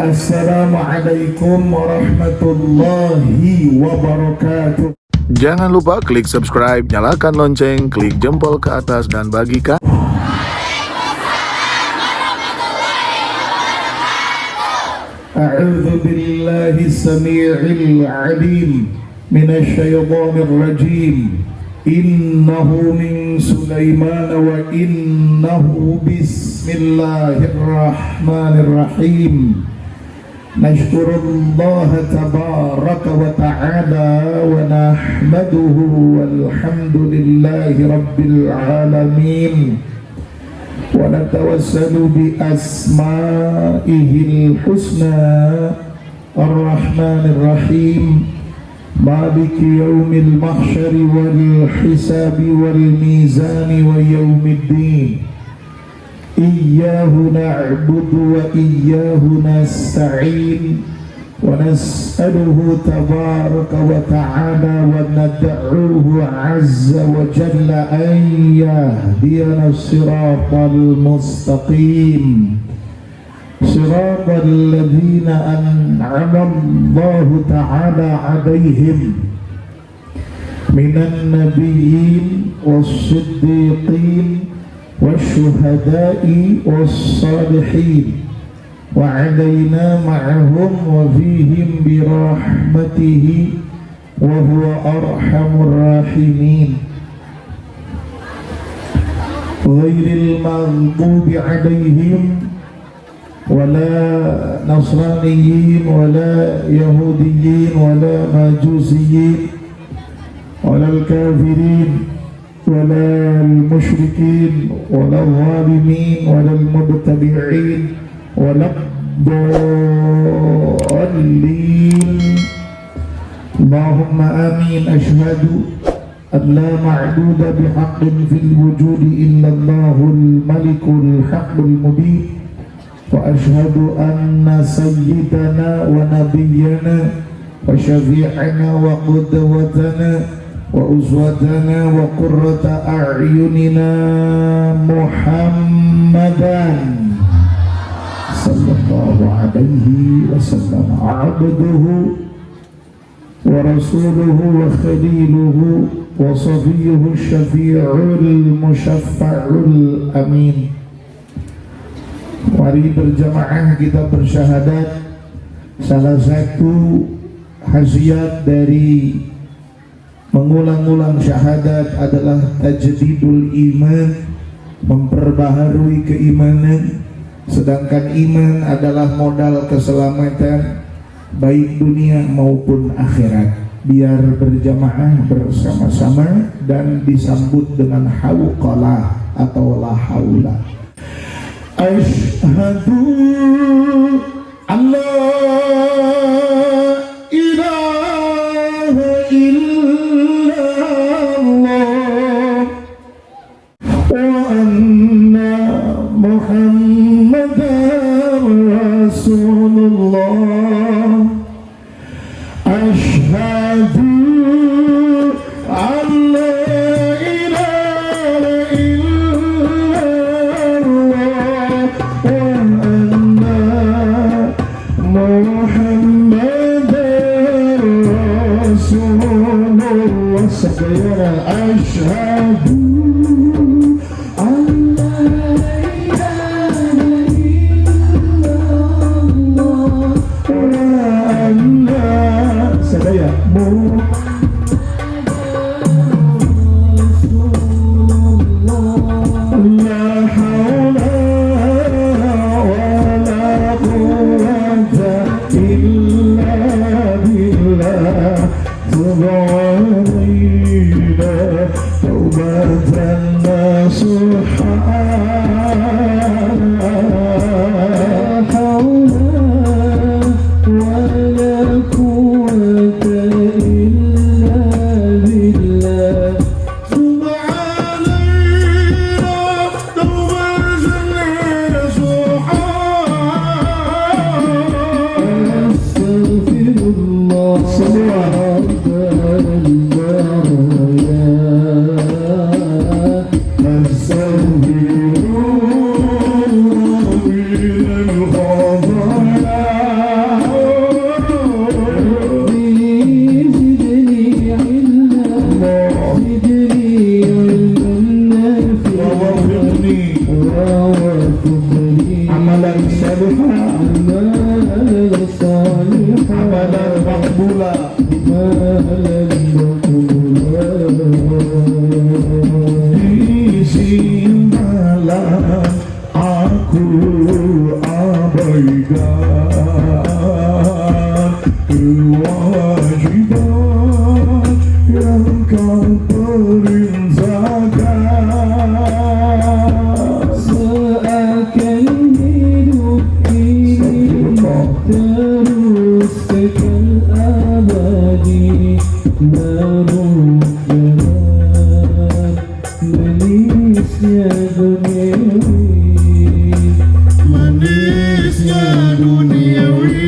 Assalamualaikum warahmatullahi wabarakatuh. Jangan lupa klik subscribe, nyalakan lonceng, klik jempol ke atas, dan bagikan. A'udzu billahi samii'il 'aliim minasy syaithaanir rajiim. Innahu min Sulaiman wa innahu bismillahirrahmanirrahim. Nashkurullaha tabaraka wa ta'ala wa nahmaduhu walhamdulillahi rabbil alamin. Wa natawassalu bi asma'ihil husna ar-rahmanir rahim. Maliki yaumil mahsyari wal hisabi wal mizani wa yaumiddin. Iyyahu na'budu wa iyyahu nasta'in. Wa nas'aluhu tabaraka wa ta'ala wa nad'uhu 'azza wa jalla an yahdiyana as-siratal mustaqim. Siratal ladzina an'ama Allahu ta'ala 'alaihim minan nabiyyin was-siddiqin wasyuhada'i was-salihin wa 'alaina ma'ahum wa fihim bi rahmatihi wa huwa arhamur rahimin. Ghairil maghdubi 'alaihim wala nasraniyin wala yahudiyin wala majusiyin wala al-kafirin wala al-musyrikin wala al-zalimin wala al-mubtadi'in wala ad-dallin. Allahumma amin. Ashhadu an la ma'buda bihaqqin fil wujudi illa Allahul malikul haqqul mubin. Wa ashhadu anna sayyidana wa nabiyyana wa syafi'ana wa qudwatana wa uswatana wa qurrata a'yunina Muhammadan sallallahu alaihi wasallam abduhu wa rasuluhu wa khaliluhu wa safiyuhu syafi'ul musyaffa'ul amin. Mari berjamaah kita bersyahadat. Salah satu khasiat dari mengulang-ulang syahadat adalah tajdidul iman, memperbaharui keimanan. Sedangkan iman adalah modal keselamatan baik dunia maupun akhirat. Biar berjamaah bersama-sama dan disambut dengan hauqalah atau la haula. Ashhadu an la ilaha illallah wa anna Muhammadan Rasulullah. Ashhadu an la ilaha illallah wa anna Muhammadan Rasulullah. Sayyidina ashhadu an la ilaha illallah wa anna Muhammadan أعمال صالحة عملا مقبولا Isi malam aku abaikan kewajiban yang kau perintahkan. Seakan hidup ini terus kekal abadi, namun manisnya duniawi, manisnya duniawi.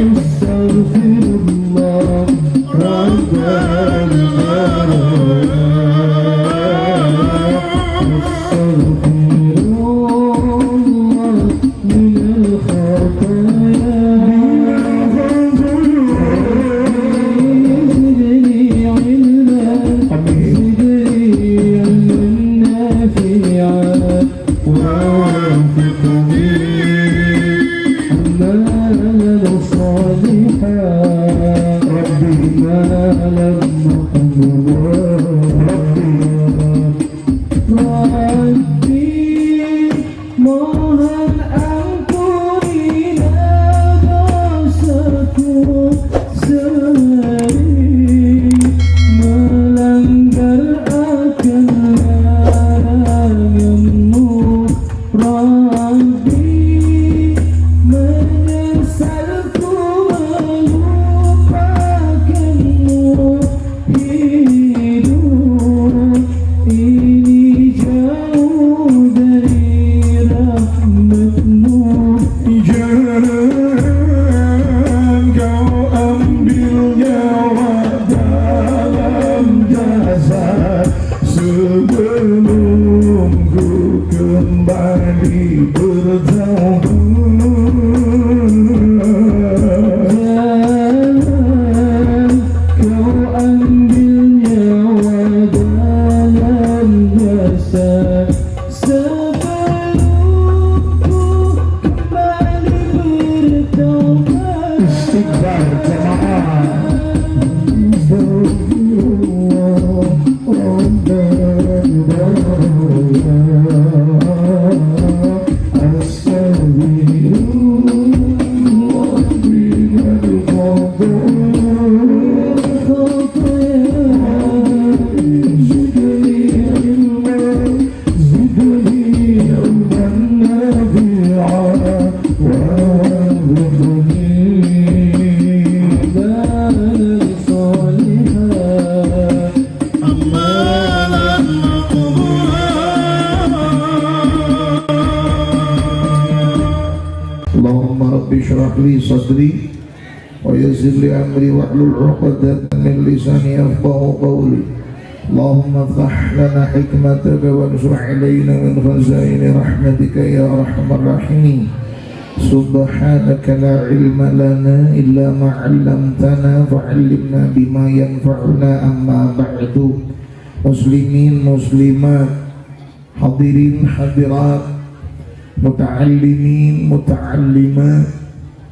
Astaghfirullah Rabbal Astaghfirullah minal khataya. Mohon ampunilah dosaku sehari melanggar akan laranganmu. Rabbi, menyesalku melupakanmu. Hidup ini jauh dari rahmatmu. Jangan kau ambil nyawa dalam jasad sebelum ku kembali bertaubat. Jangan kau ambil nyawa dalam jasad sebelum ku kembali bertaubat. Istighfar jamaah. Allahumma rabbi syrah li sadri wa yassir li amri wahlul 'uqdatam min lisani yafqahu qawli. Allahumma ftah lana hikmataka wansur 'alaina min khazaini rahmatika ya arhamar rahimin. Subhanaka la ilma lana illa ma 'allamtana fa'allimna bima yanfa'una amma ba'du. Muslimin muslimat, hadirin hadirat, muta'allimin muta'allimat,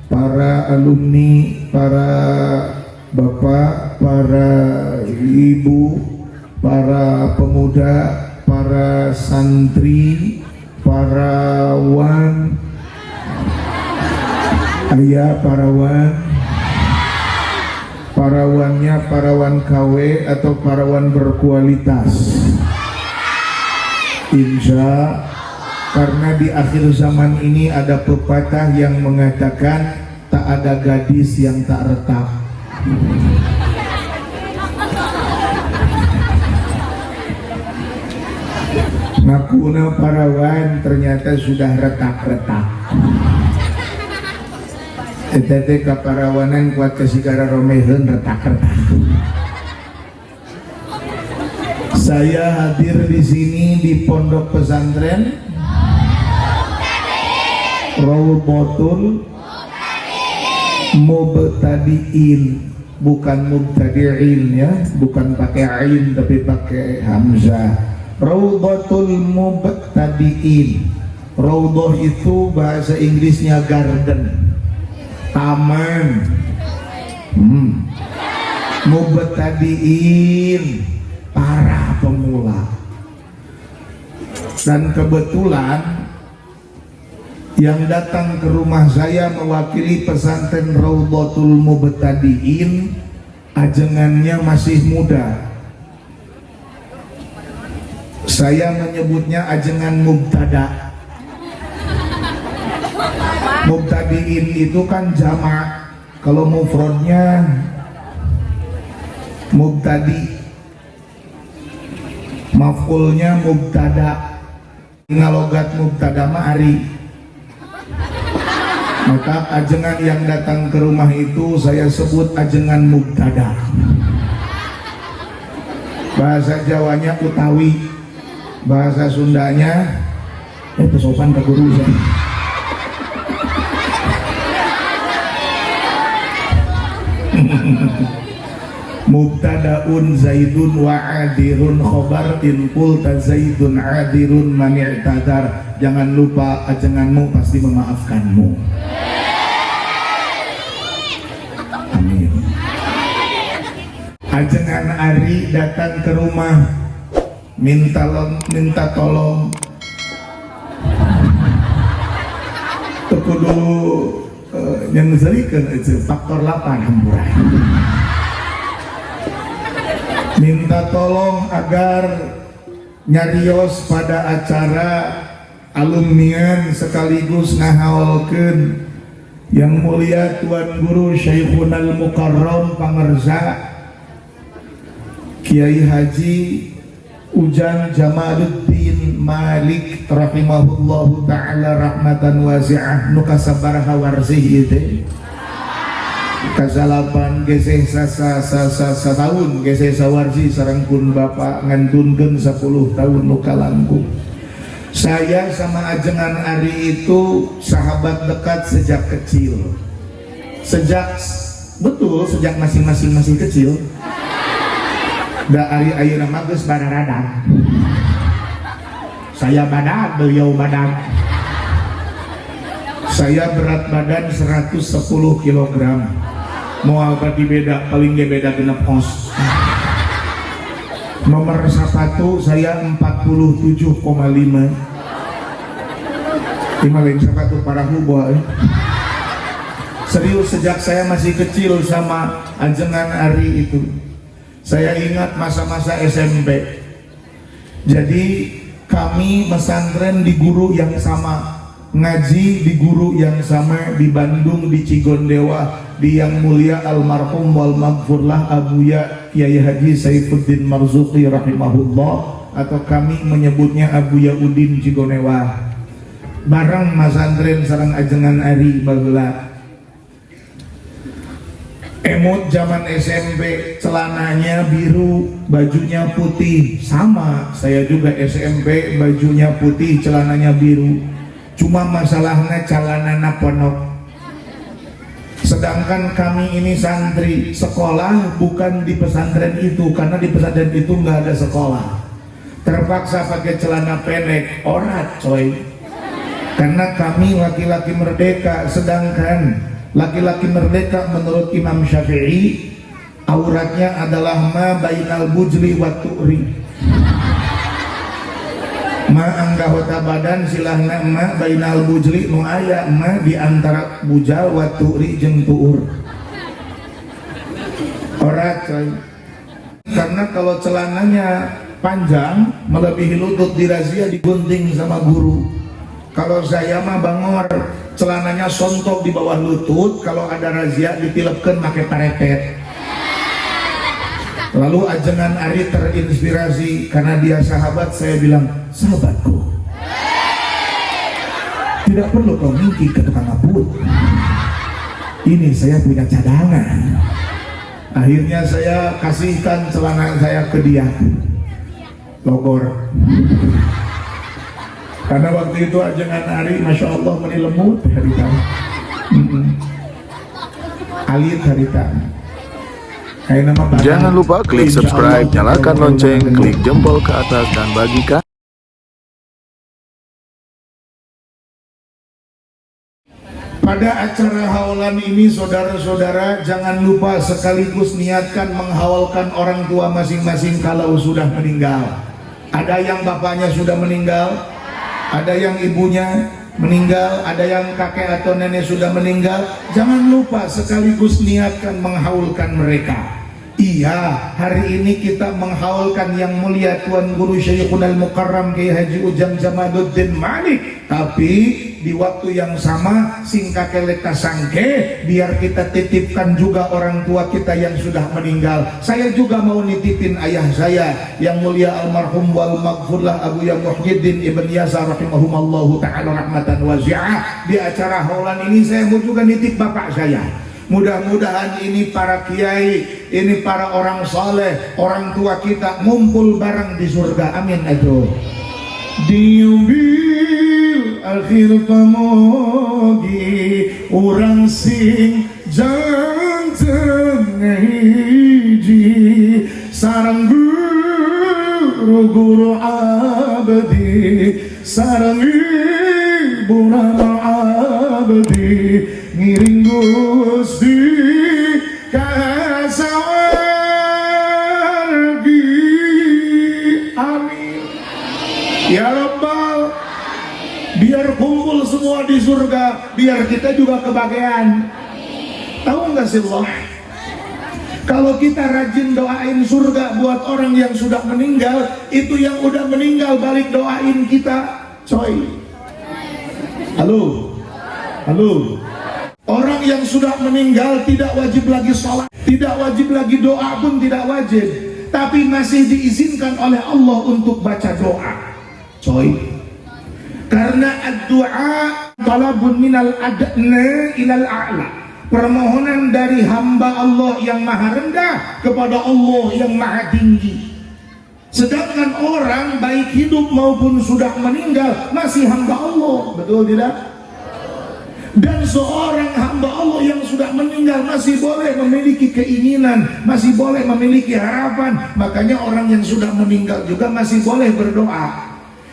para alumni, para bapak, para ibu, para pemuda, para santri, para wan, ayah, para wannya, para wan KW atau para wan berkualitas. Insya, karena di akhir zaman ini ada pepatah yang mengatakan tak ada gadis yang tak retak. Ngakuna parawan ternyata sudah retak-retak. Tete kaparawanan kuat kesigara romeheun retak-retak. Saya hadir di sini di pondok pesantren Rawdatul Mubtadiin, bukan mubtadi'in ya, bukan pakai ain tapi pakai hamzah. Rawdatul Mubtadiin, Raudhah itu bahasa Inggrisnya garden, taman. Mubtadiin, para pemula. Dan kebetulan yang datang ke rumah saya mewakili pesantren Raudhatul Mubtadiin, ajengannya masih muda. Saya menyebutnya ajengan mubtada. Mubtadiin itu kan jamak, kalau mufradnya mubtadi, maf'ulnya mubtada. Ngalogat mubtada mah ari. Maka ajengan yang datang ke rumah itu saya sebut ajengan mubtada. Bahasa Jawanya utawi, bahasa Sundanya itu sopan ke guru saya. Mubtadaun Zaidun wa adirun khobar in qulta Zaidun adirun man i'tadar. Jangan lupa ajenganmu pasti memaafkanmu. Amin. Ajengan Ari datang ke rumah minta tolong kudu yang ngezelikeun itu faktor 8 hampura. Minta tolong agar nyarios pada acara alumnian sekaligus ngahaolkeun yang mulia Tuan Guru Syekhunal Mukarram Pangerza Kiai Haji Ujang Jamaluddin Malik rahimahullahu ta'ala rahmatan wasi'ah nu kasabaraha warsih ieu kasalapan geseh tahun geseh sawarsi sarengkun bapak ngantunkeun 10 tahun nu kalangkung. Saya sama ajengan Ari itu sahabat dekat sejak kecil. Sejak masing-masing masih kecil. Da Ari ayeuna mah geus bararadag. Saya badag, beliau badag. Saya berat badan 110 kg. Moal bagi beda, paling ge beda 6 os. Nomor sepatu saya 47,5. Timaling sepatu para hubo. Serius, sejak saya masih kecil sama ajengan Ari itu. Saya ingat masa-masa SMP. Jadi kami pesantren di guru yang sama, ngaji di guru yang sama di Bandung, di Cigondewa, di yang mulia almarhum wal maghfurlah Abuya Kiai Haji Saifuddin Marzuki rahimahullah, atau kami menyebutnya Abuya Udin Cigonewa. Bareng masantren sareng ajengan Ari bageula. Emot zaman SMP, celananya biru, bajunya putih. Sama, saya juga SMP, bajunya putih, celananya biru. Cuma masalahnya celanana ponok. Sedangkan kami ini santri, sekolah bukan di pesantren itu, karena di pesantren itu nggak ada sekolah. Terpaksa pakai celana pendek, orat coy. Karena kami laki-laki merdeka, sedangkan laki-laki merdeka menurut Imam Syafi'i auratnya adalah ma bainal bujli wa tu'ri. Ma anggahota badan silahna ma bainal bujli nu aya ma di antara bujal wa tu'ri jeung tu'ur. Orat coy. Karena kalau celananya panjang melebihi lutut dirazia digunting sama guru. Kalau saya mah bangor, celananya sontok di bawah lutut, kalau ada razia ditilepkan pakai parepet. Lalu ajengan Ari terinspirasi karena dia sahabat, saya bilang, sahabatku, tidak perlu kau mingki ke tukang abut. Ini saya punya cadangan. Akhirnya saya kasihkan celana saya ke dia, Bogor. Karena waktu itu ajengan Ari, masya Allah, meni lembut harita, alit harita. Jangan lupa klik subscribe, nyalakan lonceng, klik jempol ke atas, dan bagikan Pada acara haulan ini saudara-saudara jangan lupa sekaligus niatkan menghaulkan orang tua masing-masing kalau sudah meninggal. Ada yang bapaknya sudah meninggal, ada yang ibunya meninggal, ada yang kakek atau nenek sudah meninggal. Jangan lupa sekaligus niatkan menghaulkan mereka. Iya, hari ini kita menghaulkan yang mulia Tuan Guru Syekhul Al-Mukarram Kiai Haji Ujang Jamaluddin Malik. Tapi di waktu yang sama singkake leka sangke, biar kita titipkan juga orang tua kita yang sudah meninggal. Saya juga mau nitipin ayah saya yang mulia almarhum wal maghfurlah Abu Ya Muhyiddin Ibn Yasar rahimahumallahu ta'ala rahmatan wasi'ah. Di acara haulan ini saya mau juga nitip bapak saya. Mudah-mudahan ini para kiai, ini para orang saleh, orang tua kita ngumpul bareng di surga. Amin aduh. Diubil akhir pamogi orang sing jantan hiji sarang guru abadi sarang ibu nama abadi ngiring Gusti kasawargi. Amin ya Rabbal. Biar kumpul semua di surga, biar kita juga kebahagiaan. Tahu nggak sih Allah, kalau kita rajin doain surga buat orang yang sudah meninggal, itu yang udah meninggal balik doain kita, coy. Halo, halo. Orang yang sudah meninggal tidak wajib lagi sholat, tidak wajib lagi doa pun tidak wajib, tapi masih diizinkan oleh Allah untuk baca doa, coy. Karena ad-du'a talabun minal adna ilal a'la, permohonan dari hamba Allah yang maha rendah kepada Allah yang maha tinggi. Sedangkan orang baik hidup maupun sudah meninggal masih hamba Allah, betul tidak? Dan seorang hamba Allah yang sudah meninggal masih boleh memiliki keinginan, masih boleh memiliki harapan. Makanya orang yang sudah meninggal juga masih boleh berdoa.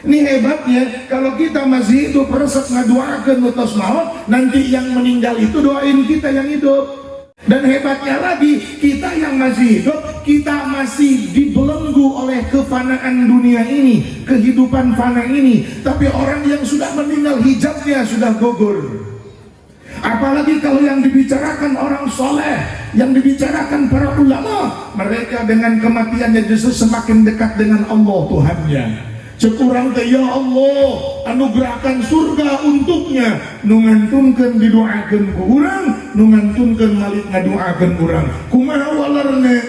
Ini hebatnya, kalau kita masih hidup resep ngaduakeun utos maut, nanti yang meninggal itu doain kita yang hidup. Dan hebatnya lagi, kita yang masih hidup, kita masih dibelenggu oleh kefanaan dunia ini, kehidupan fana ini. Tapi orang yang sudah meninggal hijabnya sudah gugur. Apalagi kalau yang dibicarakan orang soleh, yang dibicarakan para ulama, mereka dengan kematiannya justru semakin dekat dengan Allah Tuhannya. Cekurang teh ya Allah anugerahkan surga untuknya, nungantunkeun didoakeun ku urang, nungantunkeun malik ngadoakeun urang. Kumaha walerna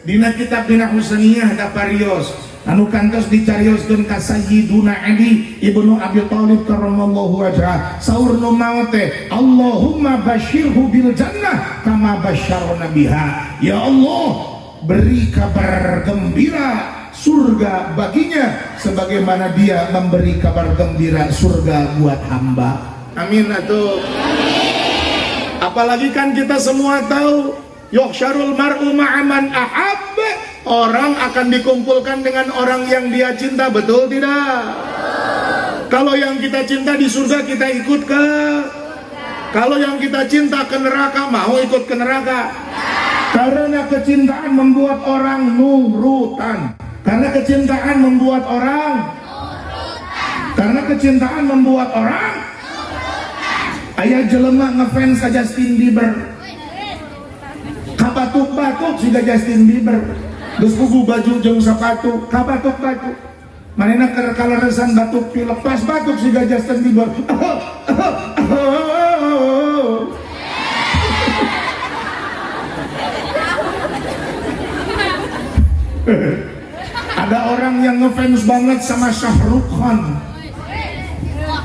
dina kitab dina Husaniyah da parios anu kantos dicarioskeun ka Sayyiduna Ali ibnu Abi Thalib karramallahu wajhah. Saur nu maot teh Allahumma basyirhu bil jannah kama basyarna biha. Ya Allah, beri kabar gembira surga baginya sebagaimana dia memberi kabar gembira surga buat hamba. Amin atuh. Apalagi kan kita semua tahu yuhsyarul mar'u ma'aman ahabba, orang akan dikumpulkan dengan orang yang dia cinta, betul tidak? Kalau yang kita cinta di surga kita ikut ke, kalau yang kita cinta ke neraka mau ikut ke neraka? Karena kecintaan membuat orang nurutan. Karena kecintaan membuat orang karena kecintaan membuat orang aya jelema ngefans ka Justin Bieber, kabatuk-batuk siga Justin Bieber, geus pugu baju jeung sepatu kabatuk-batuk, manehna keur kaleresan batuk pilek pas batuk siga Justin Bieber. Ada orang yang ngefans banget sama Shah Rukh Khan,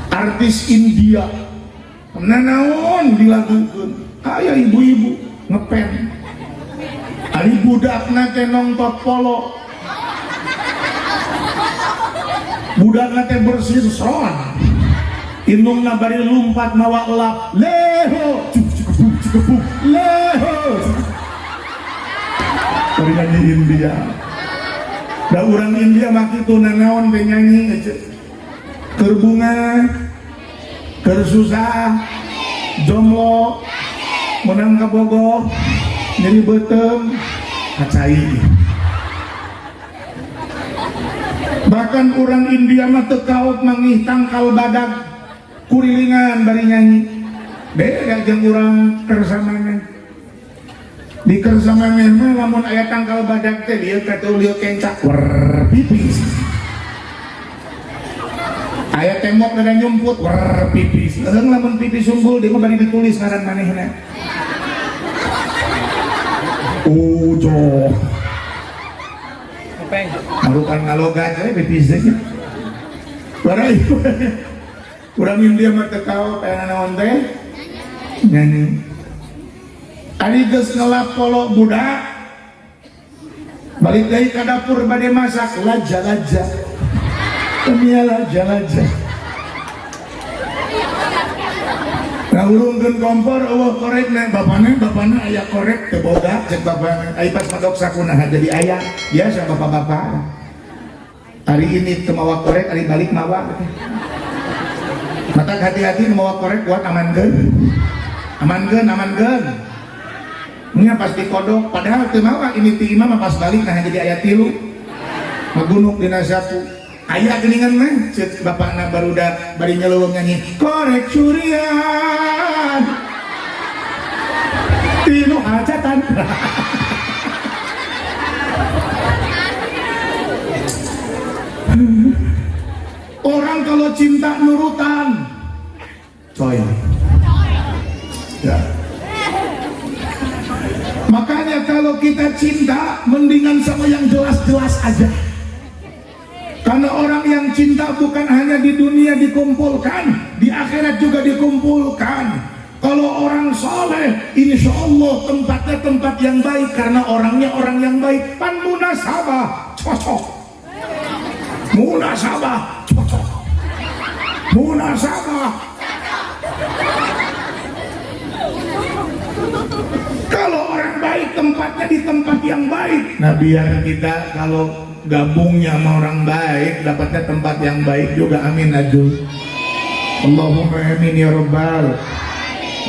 artis India. Nanaon dilagukeun, aya ibu-ibu ngepen. Ari budakna teh nongtot polo, budakna teh bersih son, indungna bari lumpat mawa elap, leho, cukupuk, leho. Bari nyanyi India. Da urang India mah kitu nanaon teh nyanyi aja. Keur bunga, keur susah, jomblo menang kabogoh nyeri beuteum kacai. Bahkan orang India mah teu kaot mangih tangkal badag kurilingan bari nyanyi. Beda jeung urang kersamana. Di kersamana mah lamun aya tangkal badag teh lieu katuh lieu kencak wer pipis. Aya tembok ada nyumput wer pipis. Eung lamun pipis unggul dia mah bari ditulis ngaran manehna. Ujo. Marukan ngalogat we pipis teh. Barai. Urang India mah teu kaot aya naon teh? Nyanyi. Ari geus ngelap polo budak. Balik deui ka dapur bade masak laja-laja. Temia laja-laja. Ngawurungkeun kompor eueuh korek na bapana aya korek teu boga cek bapana. Ai pas madok sakunaha jadi aya. Biasa bapak-bapak. Hari ini teu mawa korek, hari balik mawa. Matak hati-hati mawa korek buat amankeun. Amankeun. Nya pasti kodok padahal teu mawa ini ti imam pas balik nah jadi aya 3. Magunuk dina satu. Aya geuningan mah ceuk bapakna barudak bari nyeleuweung nyanyi korek curian tinu hajatan. Orang kalau cinta nurutan coy ya. Makanya kalau kita cinta mendingan sama yang jelas-jelas aja. Karena orang yang cinta bukan hanya di dunia dikumpulkan, di akhirat juga dikumpulkan. Kalau orang soleh, insya Allah tempatnya tempat yang baik karena orangnya orang yang baik. Pan munasabah cocok, munasabah cocok, munasabah. Kalau orang baik tempatnya di tempat yang baik. Nah biar kita kalau gabungnya sama orang baik dapatnya tempat yang baik juga, amin aduh. Allahumma amin ya rabbal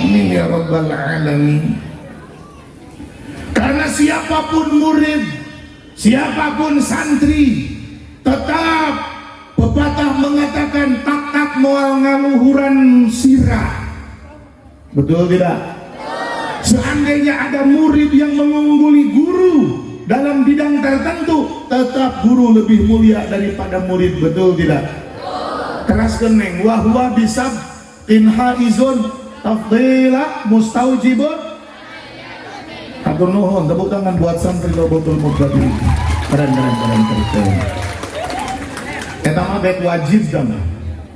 amin ya rabbal alamin. Karena siapapun murid, siapapun santri, tetap pepatah mengatakan tak moal ngaluhuran sirah. Betul tidak? Seandainya ada murid yang mengungguli guru dalam bidang tertentu, tetap guru lebih mulia daripada murid. Betul tidak? Keras keneng wahwa bisab inhaizun tafdila mustaujibun. Atur nuhun, tepuk tangan buat santri Robotul Mubtadi. Keren. Eta mah bet wajib dong.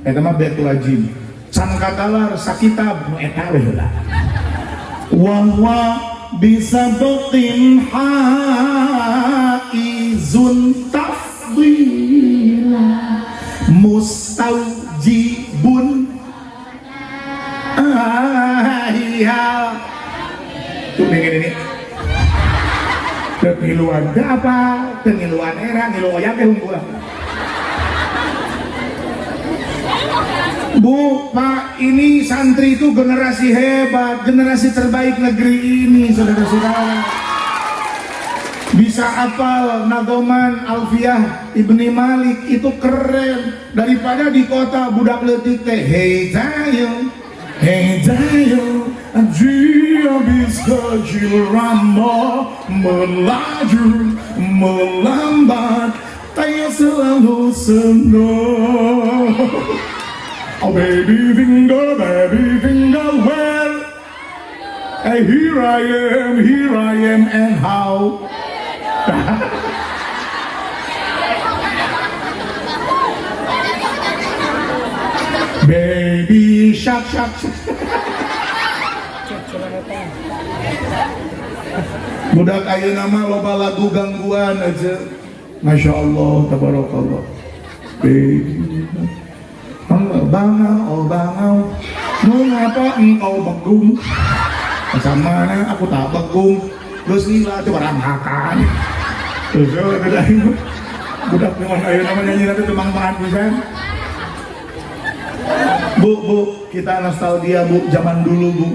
Eta mah bet wajib. Can katalar sakitab nu eta we heula. Wahwa bisa botin haizun tafdila mustaujibun ayah. Tuh dengan ini kengiluan ke apa? Kengiluan era ngilu oyang ke hunkul. Bu, Pak, ini santri itu generasi hebat, generasi terbaik negeri ini, saudara-saudara. Bisa hafal nagoman Alfiyah Ibni Malik itu keren daripada di kota budak leutik teh. Hey Zayo, dia bisa jirama melaju melambat, kayak selalu senang. Oh baby finger, where? Hey, here I am, and how? Baby shark. Budak ayeuna mah loba lagu gangguan aja. Masya Allah, tabarakallah. Baby bangau, mengapa engkau begung? Samana aku tak begung. Geus lila teh barang makan. Terus beda budak nyaman ayeuna mah nyanyi teh teu mangpaat pisan. Bu, kita nostalgia bu, zaman dulu bu.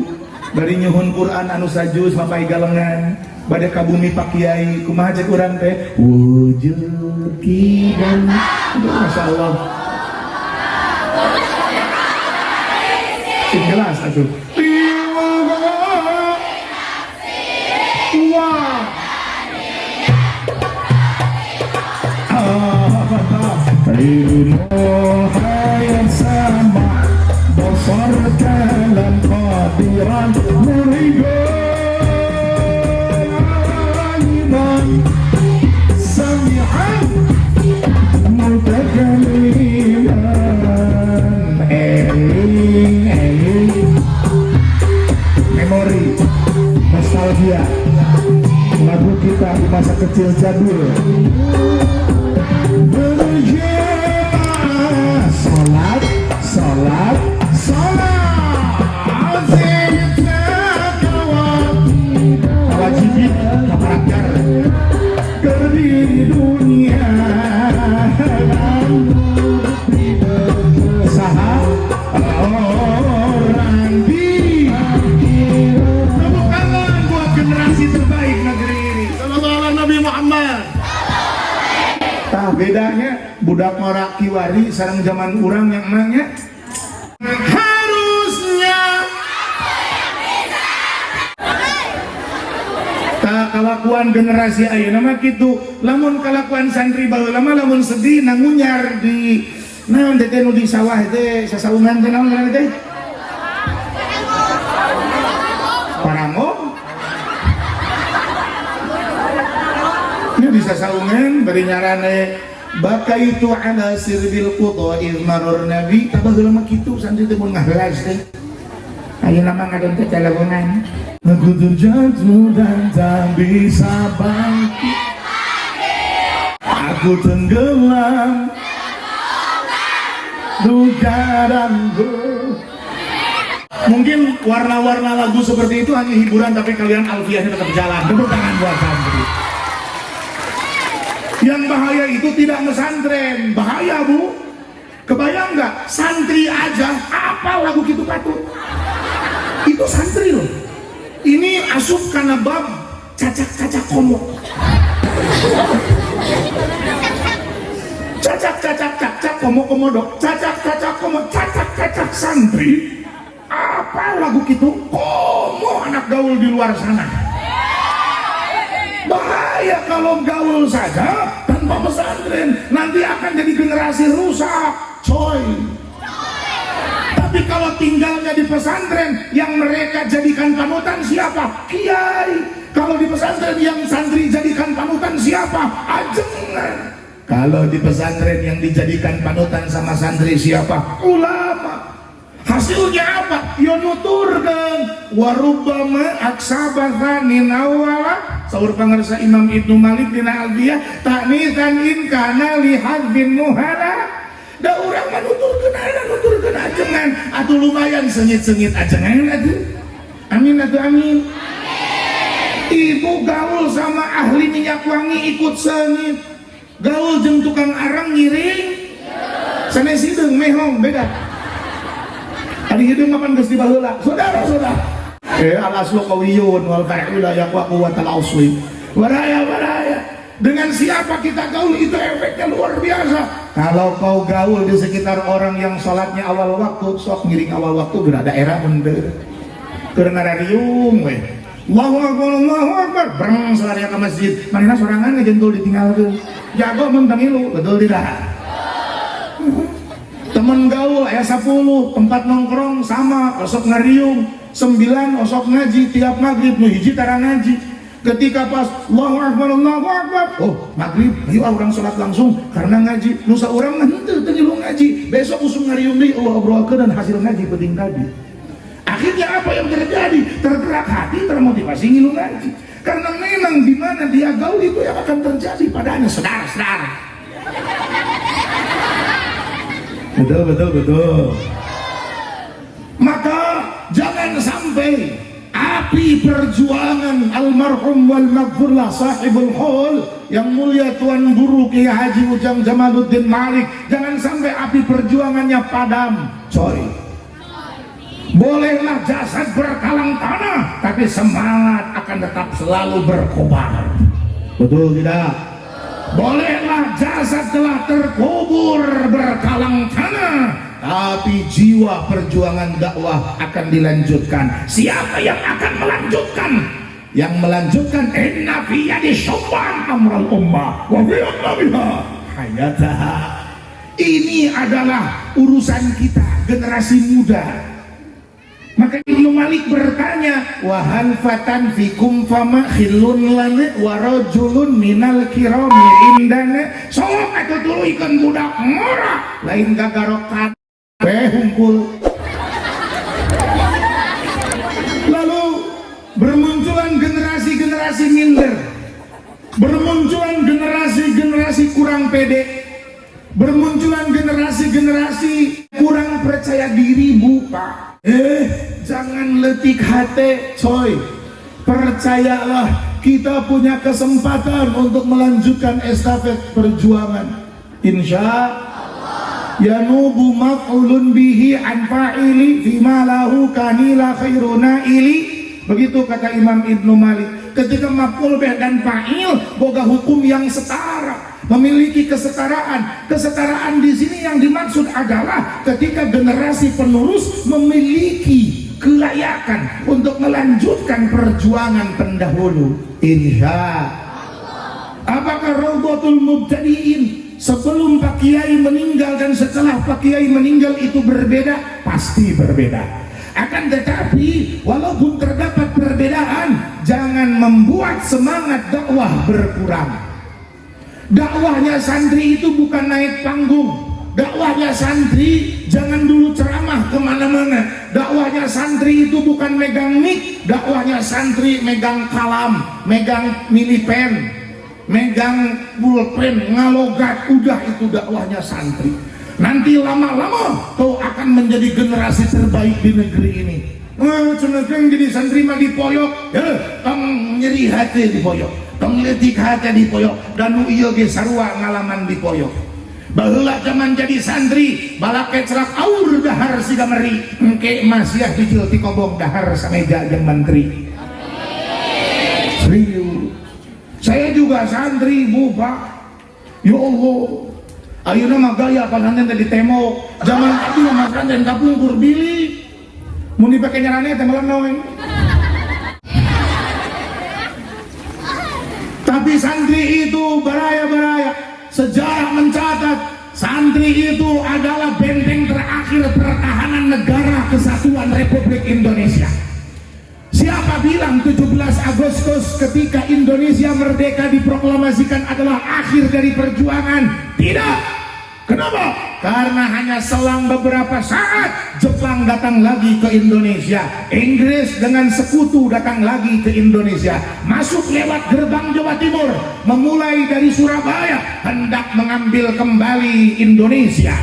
Dari nyuhun Quran anu sajus mapai galengan, badai kabumi pak kiai, kumaha cek urang teh? Wujud kidang. Masya Allah. Sing jelas atuh. Wah. Hayat sama basar kalam qadiran muridan sami'an mutakalliman eling memori nostalgia lagu kita di masa kecil jadul. Salat wajib karakter di dunia saha orang di tepuk tangan buat generasi terbaik negeri ini. Sallallahu Nabi Muhammad. Tah bedanya budak norak kiwari sareng zaman urang yang nanya harusnya tak kalakuan generasi ayeuna mah kitu. Lamun kalakuan santri baheula mah lamun sedih nangunyar di naon teh nu di sawah teh sasaungan teh naon ngaranna teh parango di sasaungan bari nyarane bakaitu ala sirbil quda iz marur nabi tabageula mah kitu santri teh mun ngahlas teh ayeuna mah ngadon teh calagongan aku terjatuh dan tak bisa bangkit aku tenggelam duka dan mungkin warna-warna lagu seperti itu hanya hiburan tapi kalian alfiahnya tetap jalan. Tepuk tangan buat santri. Yang bahaya itu tidak ngesantren, bahaya bu. Kebayang nggak? Santri aja apa lagu gitu patut? Itu santri loh. Ini asup karena bab cacak-cacak komo. Cacak-cacak komo dok. Cacak-cacak komo, cacak-cacak santri. Apa lagu gitu? Komo anak gaul di luar sana. Bahaya kalau gaul saja tanpa pesantren, nanti akan jadi generasi rusak, coy. Tapi kalau tinggalnya di pesantren, yang mereka jadikan panutan siapa? Kiai. Kalau di pesantren yang santri jadikan panutan siapa? Ajengan. Kalau di pesantren yang dijadikan panutan sama santri siapa? Ulama. Hasilnya apa? Ya nuturkan warubbama aksabathanin awala saur pangarsa Imam Ibnu Malik dina Alfiyah ta'nisan in kana li hadzin muhala da urang mah nuturkeun ajengan atuh lumayan sengit-sengit ajengan atuh amin atuh amin. Ibu gaul sama ahli minyak wangi ikut sengit, gaul jeung tukang arang ngiring sanes hideung mehong beda. Adi hidung mapan geus dibaheula. Saudara-saudara. Al-aslu qawiyun wal fa'lu la yaqwa wa al-asli. Waraya. Dengan siapa kita gaul itu efeknya luar biasa. Kalau kau gaul di sekitar orang yang salatnya awal waktu, sok ngiring awal waktu geura daerah bener. Keur ngarariung we. Allahu akbar. Breng salaya ka masjid. Manehna sorangan ngejentul ditinggalkeun. Jago mun tamilu, betul tidak? Temen gaul aya 10 tempat nongkrong sama osok ngariung 9 osok ngaji tiap maghrib nu hiji tara ngaji ketika pas Allahu akbar oh maghrib ayo orang sholat langsung karena ngaji nu saurang henteu teu ngilu ngaji besok usung ngariung deui Allah obrolkeun dan hasil ngaji penting tadi. Akhirnya apa yang terjadi? Tergerak hati, termotivasi ngilu ngaji karena memang di mana dia gaul itu yang akan terjadi padanya saudara-saudara. Betul. Maka jangan sampai api perjuangan almarhum wal maghfurlah sahibul haul yang mulia Tuan Guru Kiai Haji Ujang Jamaluddin Malik, jangan sampai api perjuangannya padam, coy. Bolehlah jasad berkalang tanah, tapi semangat akan tetap selalu berkobar. Betul tidak? Bolehlah jasad telah terkubur berkalang tanah, tapi jiwa perjuangan dakwah akan dilanjutkan. Siapa yang akan melanjutkan? Yang melanjutkan inna fi yadi syaitan amral ummah wa fi biha hayataha. Ini adalah urusan kita, generasi muda. Maka Ibnu Malik bertanya, wahal fatan fikum fama khilun lana warajulun minal kirami indana. Sok atuh tuluikeun budak ngora lain gagarokat hungkul. Lalu bermunculan generasi-generasi minder, bermunculan generasi-generasi kurang pede, bermunculan generasi-generasi kurang percaya diri. Buka jangan letik hati coy, percayalah kita punya kesempatan untuk melanjutkan estafet perjuangan. Insya Allah yanubu maf'ulun bihi an fa'ili fima lahu kanila khairuna ili. Begitu kata Imam Ibnu Malik. Ketika maf'ul bih dan fa'il boga hukum yang setara, memiliki kesetaraan. Kesetaraan di sini yang dimaksud adalah ketika generasi penerus memiliki kelayakan untuk melanjutkan perjuangan pendahulu. Insya Allah. Apakah Raudhatul Mubtadiin sebelum Pak Kiai meninggal dan setelah Pak Kiai meninggal itu berbeda? Pasti berbeda. Akan tetapi walaupun terdapat perbedaan, jangan membuat semangat dakwah berkurang. Dakwahnya santri itu bukan naik panggung. Dakwahnya santri jangan dulu ceramah kemana-mana. Dakwahnya santri itu bukan megang mic. Dakwahnya santri megang kalam, megang mini pen, megang pulpen, ngalogat. Udah itu dakwahnya santri. Nanti lama-lama kau akan menjadi generasi terbaik di negeri ini. Cenderung jadi santri mah di poyok, tong nyeri hati di poyok, tong letik hati di poyok, dan iya ge sarua ngalaman di poyok. Baheula zaman jadi santri, balake cerak aur dahar siga meri, engke masiah dijil ti kobong dahar sameja jeung menteri. Serius. Saya juga santri, Bu Pak. Ya Allah. Ayeuna mah gaya pasantren teh temo. Zaman abdi mah pasantren kapungkur bili. Mun dipake nyarane teh melenoy. Tapi santri itu baraya-baraya. Sejarah mencatat santri itu adalah benteng terakhir pertahanan negara kesatuan Republik Indonesia. Siapa bilang 17 Agustus ketika Indonesia merdeka diproklamasikan adalah akhir dari perjuangan? Tidak. Kenapa? Karena hanya selang beberapa saat Jepang datang lagi ke Indonesia, Inggris dengan sekutu datang lagi ke Indonesia, masuk lewat gerbang Jawa Timur, memulai dari Surabaya, hendak mengambil kembali Indonesia.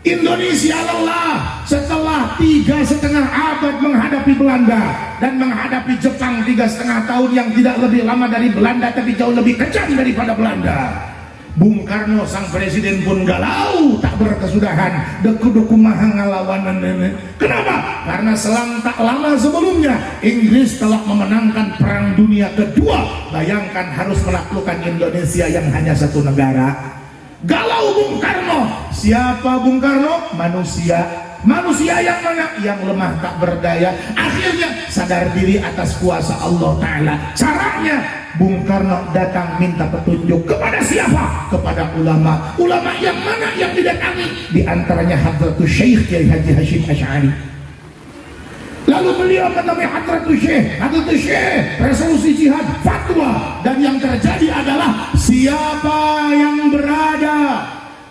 Indonesia lelah setelah 3,5 abad menghadapi Belanda dan menghadapi Jepang 3,5 tahun yang tidak lebih lama dari Belanda tapi jauh lebih kejam daripada Belanda. Bung Karno sang presiden pun galau tak berkesudahan, deku-deku maha ngalawanan. Kenapa? Karena selang tak lama sebelumnya Inggris telah memenangkan perang dunia kedua. Bayangkan harus menaklukkan Indonesia yang hanya satu negara. Galau Bung Karno. Siapa Bung Karno? Manusia. Manusia yang mana? Yang lemah tak berdaya. Akhirnya sadar diri atas kuasa Allah Ta'ala. Caranya Bung Karno datang minta petunjuk kepada siapa? Kepada ulama. Ulama yang mana yang didatangi? Di antaranya Hadratus Syekh Kiai Haji Hashim Asy'ari. Lalu beliau menemui Hadratus Syekh, resolusi jihad, fatwa. Dan yang terjadi adalah siapa yang berada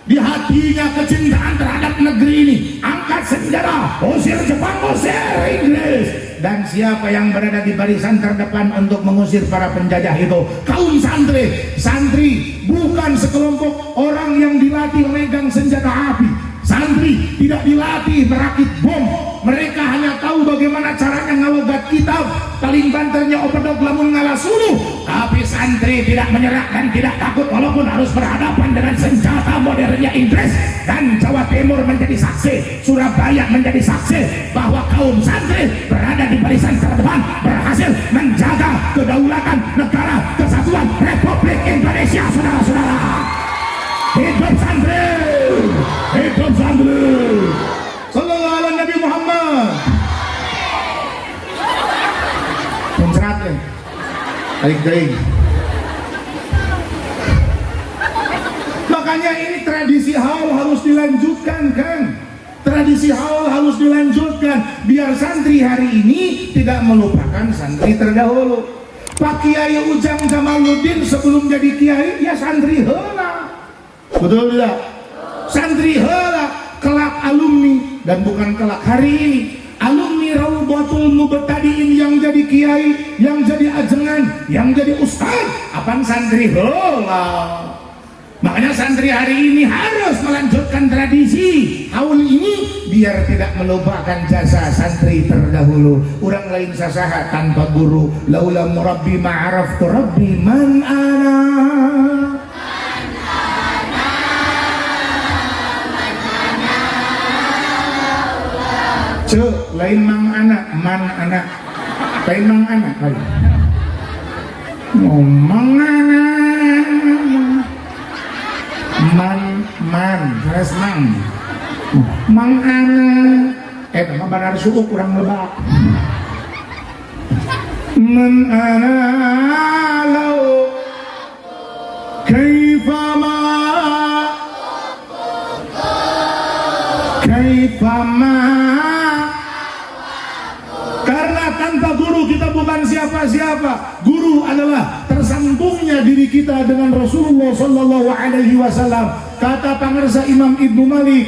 di hatinya kecintaan terhadap negeri ini, angkat senjata, usir Jepang, usir Inggris. Dan siapa yang berada di barisan terdepan untuk mengusir para penjajah itu? Kaum santri. Santri bukan sekelompok orang yang dilatih memegang senjata api. Santri tidak dilatih merakit bom. Mereka hanya tahu bagaimana caranya ngalogat obat kitab, paling banternya obat dog lamun ngalah suluh. Tapi santri tidak menyerah dan tidak takut walaupun harus berhadapan dengan senjata modernnya Inggris. Dan Jawa Timur menjadi saksi, Surabaya menjadi saksi bahwa kaum santri berada di barisan terdepan, berhasil menjaga kedaulatan negara kesatuan Republik Indonesia, saudara-saudara. Hidup santri, hidup santri. Sallallahu alaihi Nabi Muhammad. Pencerahan, tarik-tarik. Makanya ini tradisi haul harus dilanjutkan, kan? Tradisi haul harus dilanjutkan biar santri hari ini tidak melupakan santri terdahulu. Pak Kiai Ujang Jamaluddin sebelum jadi kiai ya santri heula. Betul tidak? Santri heula, kelak alumni dan bukan kelak hari ini. Alumni Raudhatul Mubtadiin yang jadi kiai, yang jadi ajengan, yang jadi ustaz, apaan santri heula. Makanya santri hari ini harus melanjutkan tradisi haul ini biar tidak melupakan jasa santri terdahulu. Orang lain sasaha tanpa guru, laula murabbi ma'araftu rabbi man ana. Cek, lain mang anak, man anak, lain mang anak kali. Ngomong anak, man, terus mang anak, nama banar suku kurang lebak. Man anak lau, kaifama, karena tanpa guru kita bukan siapa-siapa. Guru adalah tersambungnya diri kita dengan Rasulullah Sallallahu Alaihi Wasallam. Kata pangersa Imam Ibnu Malik,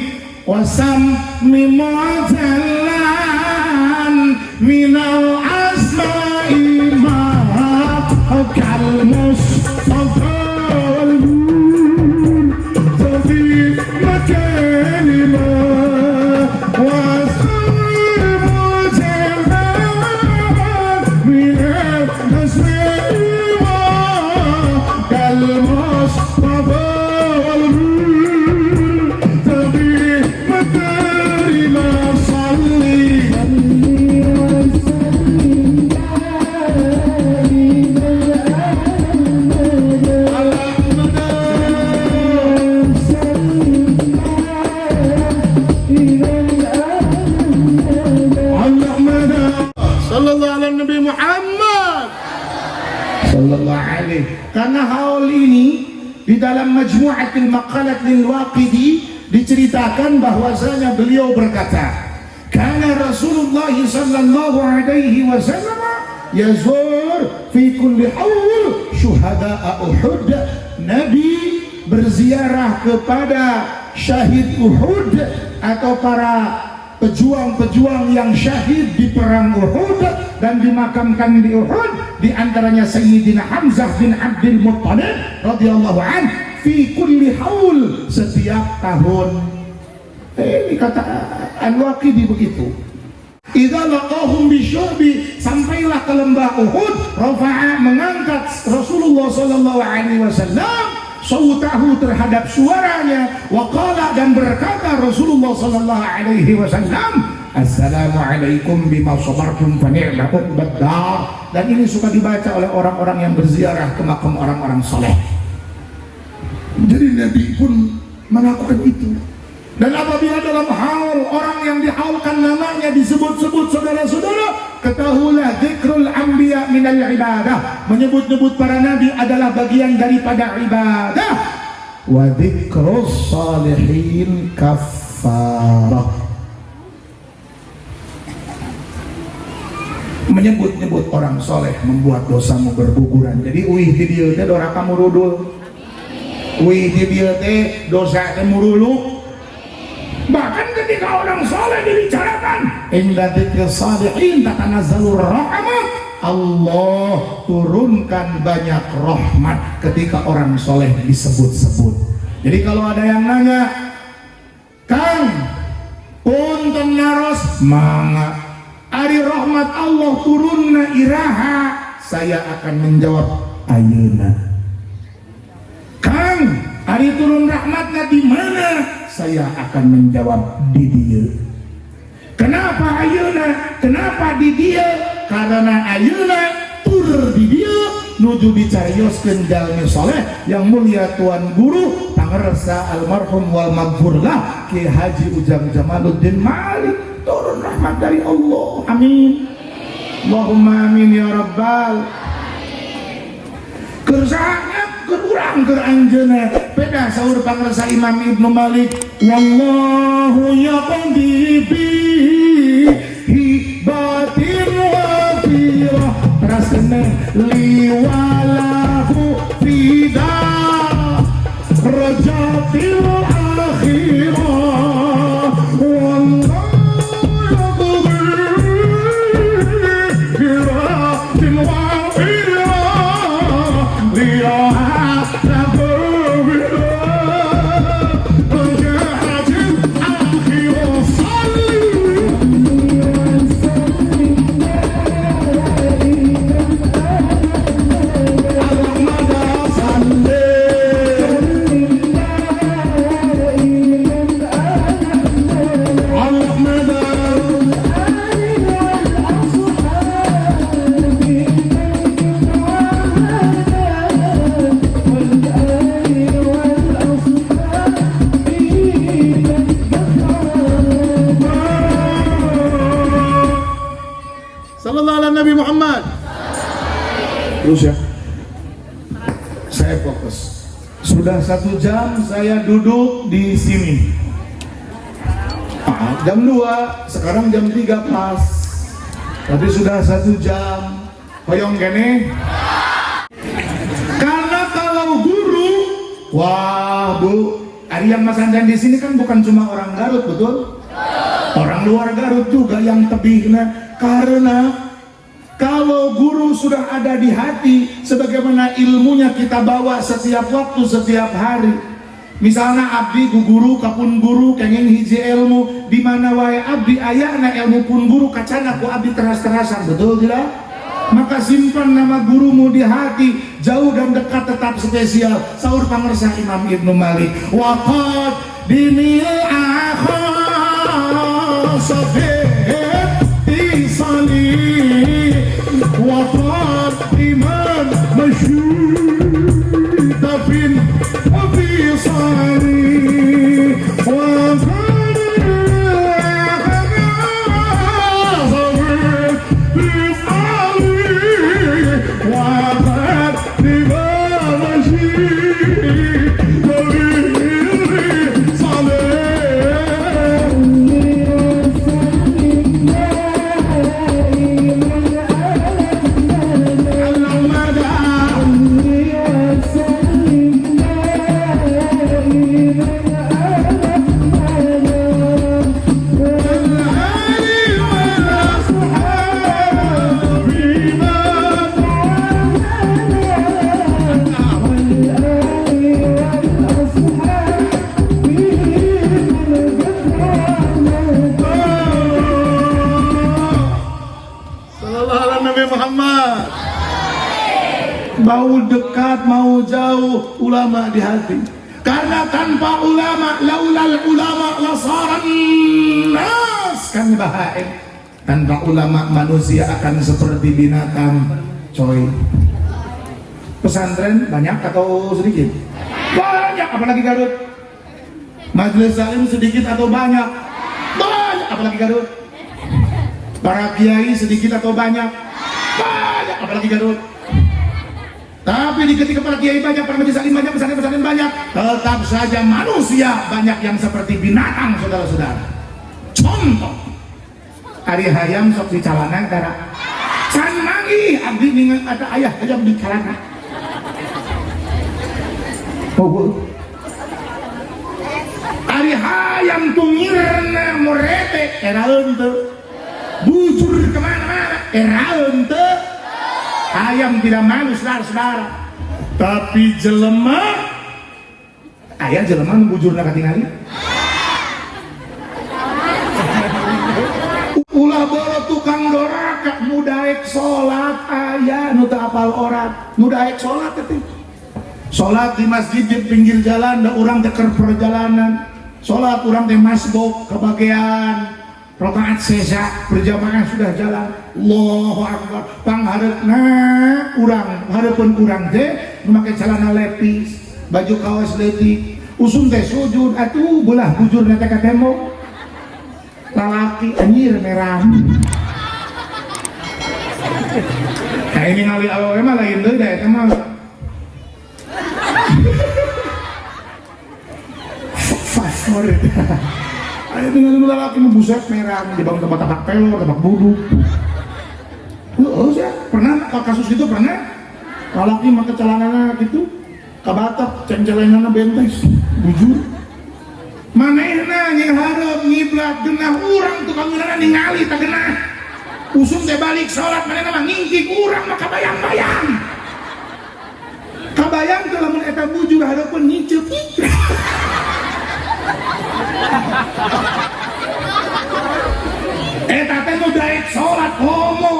wasam mimojalan minal asma'i ma'akal mustafa tafi makalima karena haul ini di dalam Majmu'atul Maqalat lil Waqidi diceritakan bahwasanya beliau berkata, karena Rasulullah sallallahu alaihi wasallam yazur fi kulli haul syuhada Uhud. Nabi berziarah kepada syahid Uhud atau para pejuang-pejuang yang syahid di perang Uhud dan dimakamkan di Uhud, di antaranya Sayyidina Hamzah bin Abdul Muttalib radhiyallahu an, fi kulli haul, setiap tahun. Ini kata Al-Waqidi begitu. Idza laqahum bisyurbi, sampailah ke lembah Uhud, rafa'a, mengangkat Rasulullah sallallahu alaihi wasallam sautahu, terhadap suaranya, waqala, dan berkata Rasulullah sallallahu alaihi wasallam, assalamualaikum bima sabartum fa ni'ma uqbad dar. Dan ini suka dibaca oleh orang-orang yang berziarah ke makam orang-orang saleh. Jadi Nabi pun melakukan itu. Dan apabila dalam haul orang yang dihaulkan namanya disebut-sebut, saudara-saudara, ketahuilah dzikrul anbiya minal ibadah, menyebut-nyebut para nabi adalah bagian daripada ibadah. Wa dzikrus salihin kafarah, menyebut-nyebut orang soleh membuat dosamu berguguran. Jadi uih di dieu teh dosa kamu rudul, uih di dieu teh dosa teh murulu. Bahkan ketika orang soleh dibicarakan, inda dzikri shalihin tatanazzalur rahmat, Allah turunkan banyak rahmat ketika orang soleh disebut-sebut. Jadi kalau ada yang nanya, Kang, punten naros, mangga, Ari rahmat Allah turunna iraha, saya akan menjawab ayeuna. Kang, ari turun rahmatna di mana? Saya akan menjawab di dieu. Kenapa ayeuna? Kenapa di dieu? Karena ayeuna tur di dieu nuju dicarioskeun jalmi soleh yang mulia Tuan Guru Pangersa almarhum wal maghfurlah Ki Haji Ujang Jamaluddin Malik. Turun rahmat dari Allah, amin. Allahumma amin ya rabbal. Kersangat kurang keranjena beda sahur Pangersa Imam Ibnu Malik, wallahu yaqdi bi hibatin wafirah rasna liwalahu fida rajatil akhirah wallahu Nabi Muhammad. Terus ya, saya fokus. Sudah 1 jam saya duduk di sini. Jam 2, sekarang jam 3 pas. Tapi sudah 1 jam. Hoyong gini. Karena kalau guru, wah bu, hari yang Mas Andan di sini kan bukan cuma orang Garut, betul? Orang luar Garut juga yang tebihna. Karena kalau guru sudah ada di hati, sebagaimana ilmunya kita bawa setiap waktu, setiap hari. Misalnya abdi ku guru, kapun guru, kenging hiji ilmu, di mana wae abdi ayana ilmu pun guru, kacana ku abdi teras-terasan, betul tidak? Maka simpan nama gurumu di hati, jauh dan dekat tetap spesial. Sahur Pangersa Imam Ibnu Malik. Waqad dinil akhar safih tisali وقال إيمان مشهود وفي صاري وقال في صاري وقال إيمان مشهود وفي صاري. Mau dekat, mau jauh, ulama di hati. Karena tanpa ulama, laulal ulama lasaran nas kan bahaim. Tanpa ulama manusia akan seperti binatang. Coy, pesantren banyak atau sedikit? Banyak, apalagi Garut. Majelis Salim sedikit atau banyak? Banyak, apalagi Garut. Para kiai sedikit atau banyak? Banyak, apalagi Garut. Tapi di ketika para kiai banyak, para majelis salim banyak, pesantren banyak, tetap saja manusia banyak yang seperti binatang, saudara-saudara. Contoh, ari hayam sok di calana gara can mangi abdi ningan ada ayah hayam di calana. Oh, ari hayam tungirna murete eraeun teu. Bujur kemana-mana eraeun teu. Ayam tidak malu, saudara-saudara. Tapi jelema, ayah jelema bujurna katingali. Ulah bolo tukang daek sholat aya nu teu apal orat, nu daek sholat teh. Sholat di masjid di pinggir jalan, da urang teh keur perjalanan. Sholat urang teh masbuk kebagian rakaat sesa berjamaah sudah jalan. Allahu Akbar. Panghareupna urang, hareupeun urang teh nu make celana lepis, baju kaos leutik, usum teh sujud atuh beulah bujurna teh ka tembok. Lalaki anjir merah. Nah ini ngali awewe mah lain deui da eta mah. Favorit. Ayo dengan lalaki nu buset merah di bawah tempat tapak pelor, tapak buduk. Ya, pernah kasus gitu pernah. Lalaki make celanana gitu, kabatak ceng-celenganna bentes, bujur. Manehna nyihareup ngiblat geunah urang tukang geunana ningali tah geunah. Usum teh balik salat manehna mah ngingkik urang mah kabayang-bayang. Kabayang teh lamun eta bujur hareupeun nyiceup. Eta teh nu daek salat homo.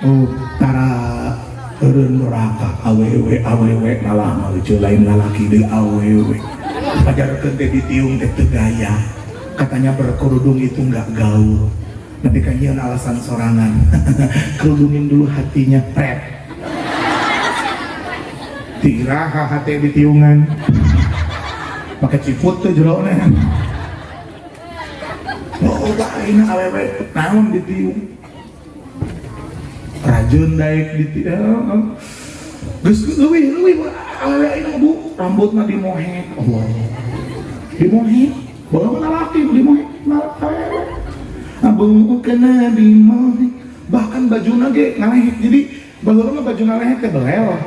Oh, tara eureun neraka awewe malah meuceul lain lalaki deui awewe. Pajarkeun teh ditiung teh teu gaya. Katanya berkerudung itu enggak gaul. Nanti kan nyeun alasan sorangan. Kerudungin dulu hatinya, pret. Tiraha hati ditiungan. Pakai ciput tuh jerona. Oh, baina awewe naon ditiung. Rajun daek ditiung. Geus leuwih awewe ayeuna Bu, rambutna dimohet. Allah. Dimohet. Bawa lalaki dimohet awewe. Abung kena dimohet. Bahkan bajuna ge ngalehet. Jadi baheula mah baju ngalehet teh belel.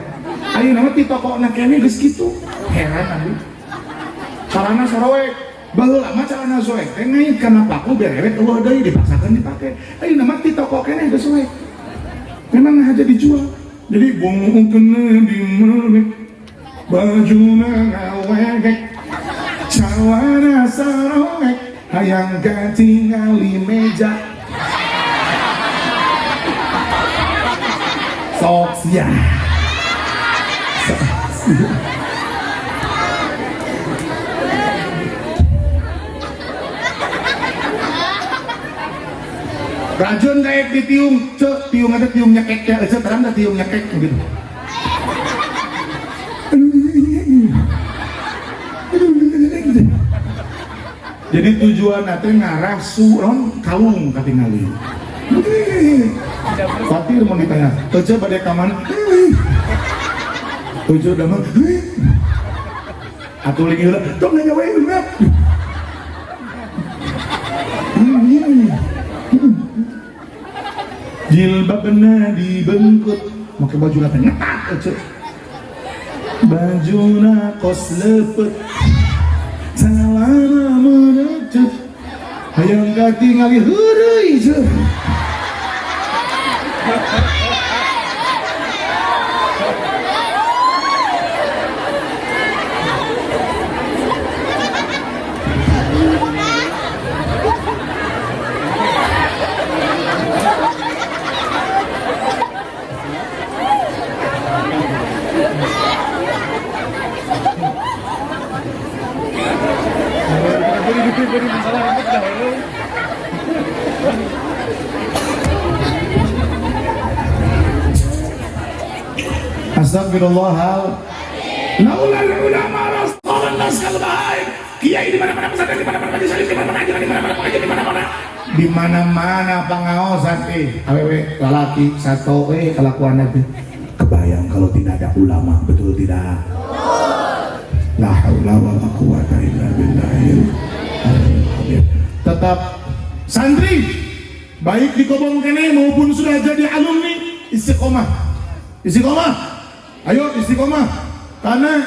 Ayeuna mah ti tokona kene geus kitu. Heran abi. Calana sorowek, baheula mah calana soek teh ngait kana paku berewet eueuh deui dipaksakeun dipake. Ayeuna mah ti toko keneh geus soek. Memang aja dijual. Jadi bungkeun di meuleuh bajuna ngawegek calana sorowek hayang katingali meja. Sok sia. Rajun daek ditiung, cek tiung ada tiung nyekek ya, cek terang ada tiung nyekek gitu. Jadi tujuan nanti ngarah suron kalung katingali. Fatir mau ditanya, cek badai kaman. Tujuh damang. Atuh lagi lah, dong nanya wae enggak. Jilbabna dibengkut, make bajuna teh ngetat ceu. Bajuna kos leupet. Salana meneucut. Hayang katingali heureuy ceu. Astagfirullahal. Naulal ulama rasulun naskal baik. Kiai di mana-mana pesantren, di mana-mana majelis, di mana-mana ajaran, di mana-mana pengajian, di mana-mana. Di mana-mana pangaosan awewe lalaki sato kelakuan teh. Kebayang kalau tidak ada ulama, betul tidak? La haula wala quwata illa billahil aliyyil. Tetap santri baik di Kobong kene maupun sudah jadi alumni istiqomah. Istiqomah. Ayo istiqomah. Karena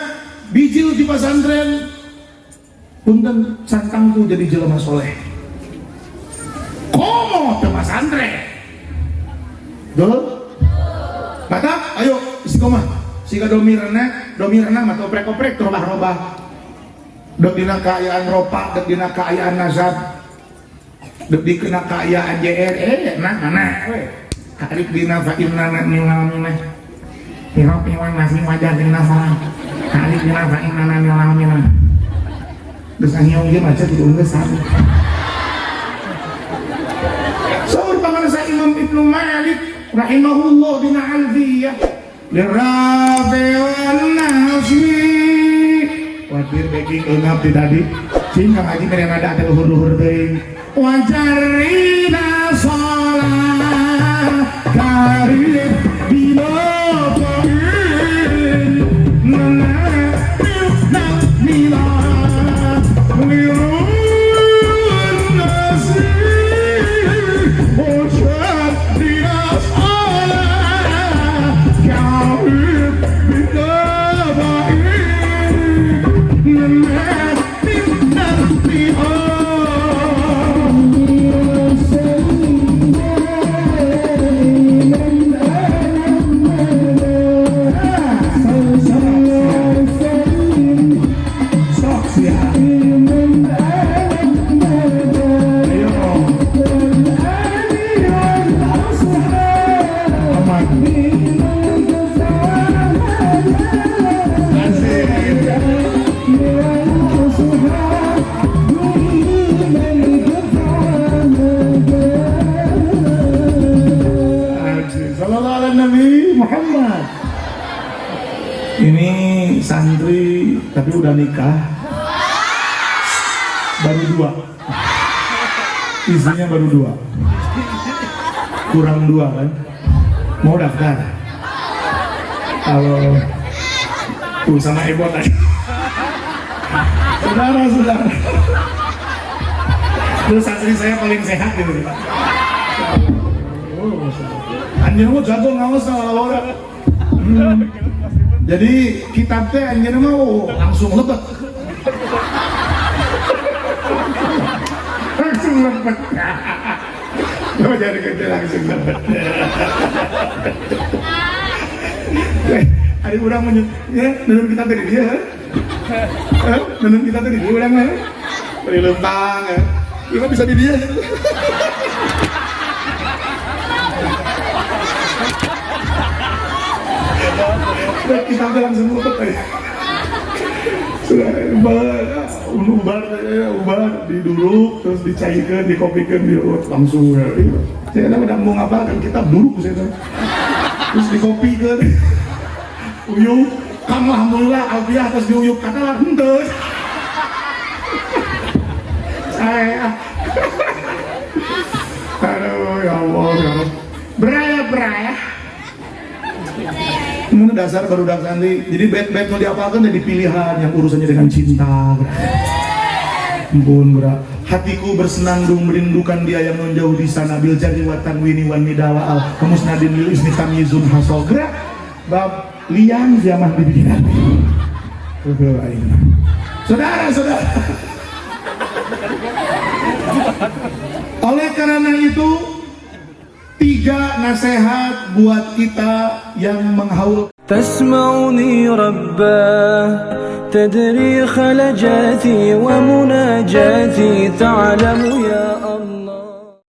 bijil di pesantren punten santang tuh jadi jelema soleh. Komo ke pesantren. Dul. Kata, ayo istiqomah. Siga domirna mah oprek-oprek robah-robah. Dek dina kaayaan ropa, dek dina kaayaan nazar, dek dina kaayaan JR, mana we. Karib dina fa inna nilaminah Pirop iwan nasi wajar dina salah Karib dina fa inna nilaminah terus angiong dia macet di unggah sabi sahur pamanasa Imam Ibnu Malik rahimahullah dina alfiyah lirafi wan nasmi wadir beking enggap di tadi sehingga ngaji mereka ada luhur-luhur teh wajarina sholat karib bila ta'in menafir nakmila lirun nasir wajarina sholat karib bila ta'in menafir nakmila ini santri tapi udah nikah baru 2 istrinya baru 2 kurang 2 kan mau daftar kalau tuh sama ibu tadi saudara terus santri saya paling sehat gitu anjir mau jago ngawas sama orang jadi kitab teh anjir mau langsung lepet oh jadi kita langsung lepet ada orang menyut ya menurut kita tadi dia menurut kita tadi dia orang mana beri lempang ya ini bisa di dia kita udah langsung lepet aja sudah ubar diduruk terus dicairkan dikopikan diurut langsung saya udah mau ngapalkan kita buruk saya terus dikopikan uyuk kamu alhamdulillah alfiah terus diuyuk kata lah hentes saya aduh ya Allah beraya ini dasar baru dak santri jadi bed mau diapalkan dari pilihan yang urusannya dengan cinta ampun berat hatiku bersenandung merindukan dia yang menjauh di sana bil jadi watan wini wan nidawa al kemusnadin lil ismi tamyizun hasol gerak bab liang zaman dibikin saudara oleh karena itu 3 nasihat buat kita yang menghaul تسمعني رباه تدري خلجاتي ومناجاتي تعلم يا